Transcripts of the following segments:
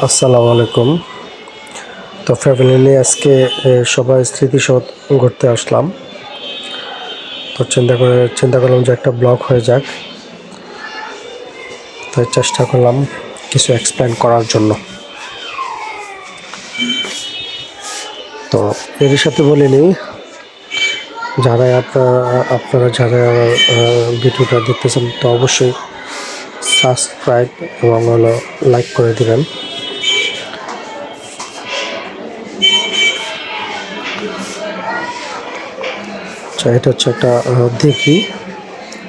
আসসালামু আলাইকুম। তো ফ্যামিলি নিয়ে আজকে সবাই স্মৃতিসৌধ ঘুরতে আসলাম। তো চিন্তা করলাম যে একটা ব্লগ হয়ে যাক, তাই চেষ্টা করলাম কিছু এক্সপ্লেন করার জন্য। তো এর সাথে বলে নিই, যারা আপনারা যারা ভিডিওটা দেখতেছেন তো অবশ্যই সাবস্ক্রাইব এবং লাইক করে দিবেন। আচ্ছা, এটা হচ্ছে একটা দেখি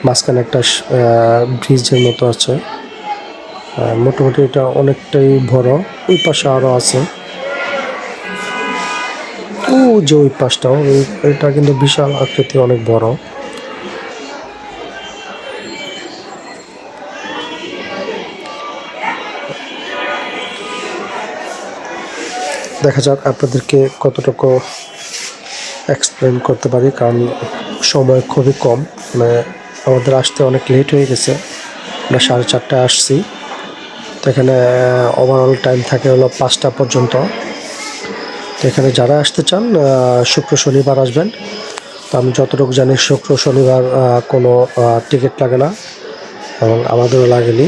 মাঝখানে একটা ব্রিজের মতো আছে। মোটামুটি এটা অনেকটাই বড়। ওই পাশে আরো আছে, ও যে ওই পাশটাও, এটা কিন্তু বিশাল আকৃতি, অনেক বড়। দেখা যাক আপনাদেরকে কতটুকু এক্সপ্লেন করতে পারি, কারণ সময় খুবই কম। মানে আমাদের আসতে অনেক লেট হয়ে গেছে, আমরা 4:30টায় আসছি। তো এখানে ওভারঅল টাইম থাকে হলো 5টা পর্যন্ত। তো এখানে যারা আসতে চান শুক্র শনিবার আসবেন। তো আমি যতটুকু জানি শুক্র শনিবার কোনো টিকিট লাগে না, এবং আমাদেরও লাগেনি।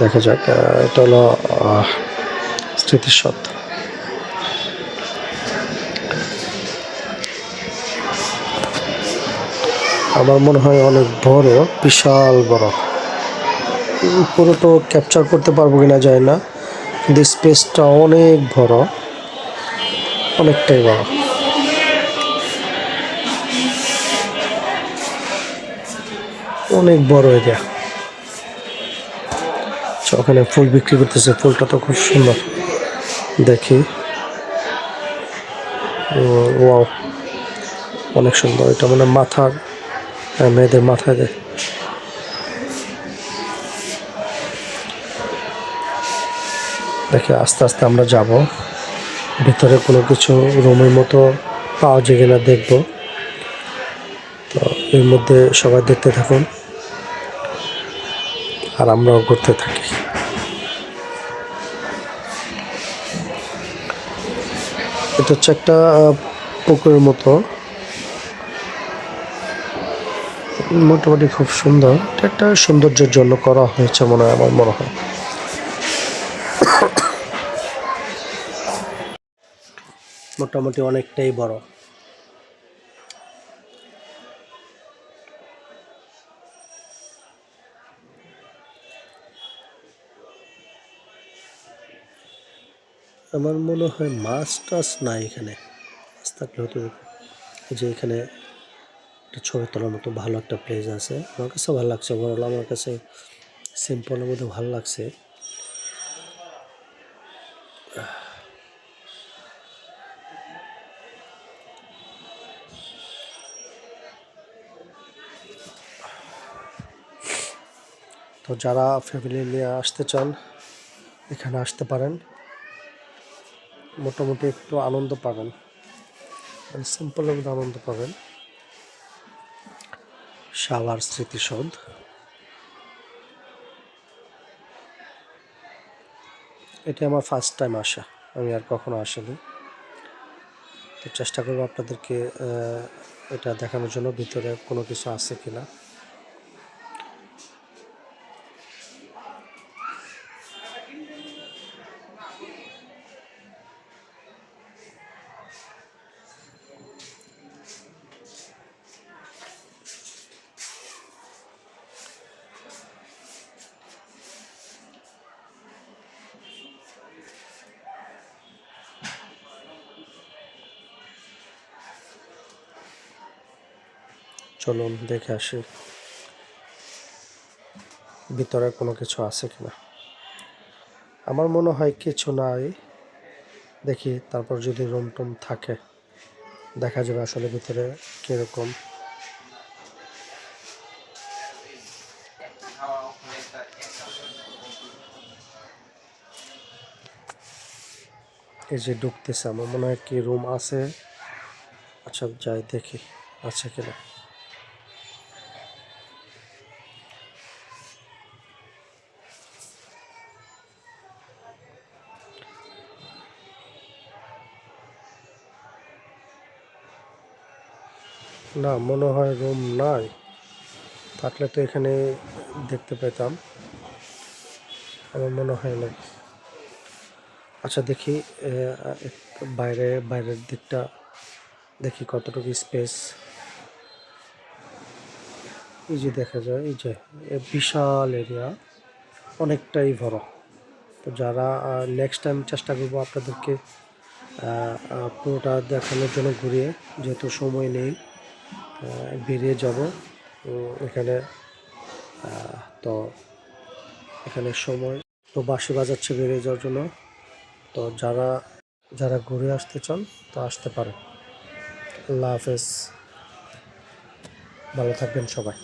দেখা যাক, এটা হলো স্মৃতিসৌধ। আমার মনে হয় অনেক বড়, বিশাল বড়। পুরো তো ক্যাপচার করতে পারবো কিনা জানি না, কিন্তু স্পেসটা অনেক বড়, অনেকটাই বড়। অনেক বড় এরিয়া। ওখানে ফুল বিক্রি করতেছে, ফুলটা তো খুব সুন্দর দেখি। ওয়াও, অনেক সুন্দর। এটা মানে মাথার, মেয়েদের মাথায় দেয়। দেখে আস্তে আস্তে আমরা যাব ভিতরে, কোনো কিছু রুমের মতো পাওয়া যায় কিনা দেখবো। তো এর মধ্যে সবাই দেখতে থাকুন আর আমরাও ঘুরতে থাকি। এটা হচ্ছে একটা পুকুরের মতো, মোটামুটি খুব সুন্দর। এটা একটা সৌন্দর্যের জন্য করা হয়েছে মনে হয়, আমার মনে হয়। মোটামুটি অনেকটাই বড়। আমার মনে হয় মাছ টাছ নাই এখানে, মাছ থাকলে হয়তো। এই যে এখানে একটা ছবি তোলার মতো ভালো একটা প্লেস আছে, আমার কাছে ভালো লাগছে। ওভারঅল আমার কাছে সিম্পলের মধ্যে ভালো লাগছে। তো যারা ফ্যামিলি নিয়ে আসতে চান এখানে আসতে পারেন, মোটামুটি একটু আনন্দ পাবেন, সিম্পলের মধ্যে আনন্দ পাবেন। সাভার স্মৃতিসৌধ। এটি আমার ফার্স্ট টাইম আসা, আমি আর কখনো আসিনি। তো চেষ্টা করবো আপনাদেরকে এটা দেখানোর জন্য, ভিতরে কোনো কিছু আছে কিনা। চলুন দেখে আসি ভিতরে কোনো কিছু আছে কিনা। আমার মনে হয় কিছু নাই, দেখি তারপর যদি রুম টুম থাকে দেখা যাবে আসলে ভিতরে কিরকম। এই যে ঢুকতেছে, আমার মনে হয় কি রুম আছে। আচ্ছা যাই দেখি আছে কিনা। না, মনে হয় রুম নাই। থাকলে তো এখানে দেখতে পেতাম, আমার মনে হয় না। আচ্ছা দেখি বাইরের দিকটা দেখি কতটুকু স্পেস। এই যে দেখা যায়, এই যে বিশাল এরিয়া, অনেকটাই বড়। তো যারা নেক্সট টাইম চেষ্টা করবো আপনাদেরকে পুরোটা দেখানোর জন্য ঘুরিয়ে, যেহেতু সময় নেই বেরিয়ে যাব এখানে। তো এখানে সময় তো বাঁশি বাজাচ্ছে বেরিয়ে যাওয়ার জন্য। তো যারা যারা ঘুরে আসতে চান তো আসতে পারে। আল্লাহ হাফেজ, ভালো থাকবেন সবাই।